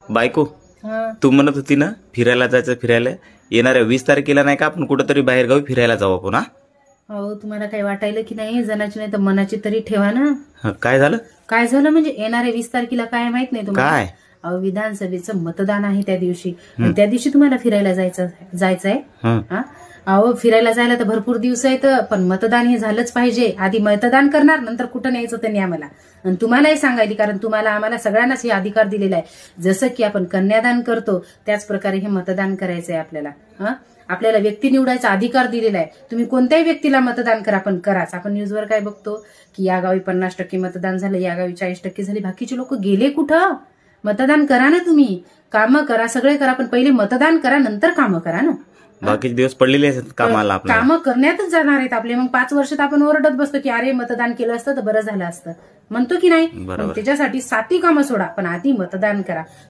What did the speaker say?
बायको, हा. तू म्हणत होती ना फिरायला जायचं, फिरायला येणाऱ्या 20 तारखेला नाही का आपण कुठंतरी बाहेर गावी फिरायला जाऊ आपण? अहो तुम्हाला काही वाटायलं की नाही, जनाची नाही तर मनाची तरी ठेवा ना. काय झालं? काय झालं म्हणजे येणाऱ्या 20 तारखेला काय माहित नाही तुम्हाला? काय? अहो विधानसभेचं मतदान आहे त्या दिवशी. त्या दिवशी तुम्हाला फिरायला जायचंय. हं. अहो फिरायला जायला तर भरपूर दिवस आहेत, पण मतदान हे झालंच पाहिजे. आधी मतदान करणार, नंतर कुठं न्यायचं त्यांनी आम्हाला. आणि तुम्हालाही सांगायली, कारण तुम्हाला आम्हाला सगळ्यांनाच हे अधिकार दिलेला आहे. जसं की आपण कन्यादान करतो त्याच प्रकारे हे मतदान करायचंय आपल्याला. आपल्याला व्यक्ती निवडायचा अधिकार दिलेला आहे. तुम्ही कोणत्याही व्यक्तीला मतदान करा, पण कराच. आपण न्यूजवर काय बघतो की या गावी 50% मतदान झालं, या गावी 40% झाले, बाकीचे लोक गेले कुठं? मतदान करा ना तुम्ही, कामं करा, सगळे करा, पण पहिले मतदान करा, नंतर कामं करा ना. बाकीचे दिवस पडलेले आहेत कामाला आपल्याला. कामं करण्यातच जाणार आहेत आपले. मग 5 वर्षात आपण ओरडत बसतो की अरे मतदान केलं असतं तर बरं झालं असतं, म्हणतो की नाही? बरोबर. त्याच्यासाठी 7 कामं सोडा, पण आधी मतदान करा.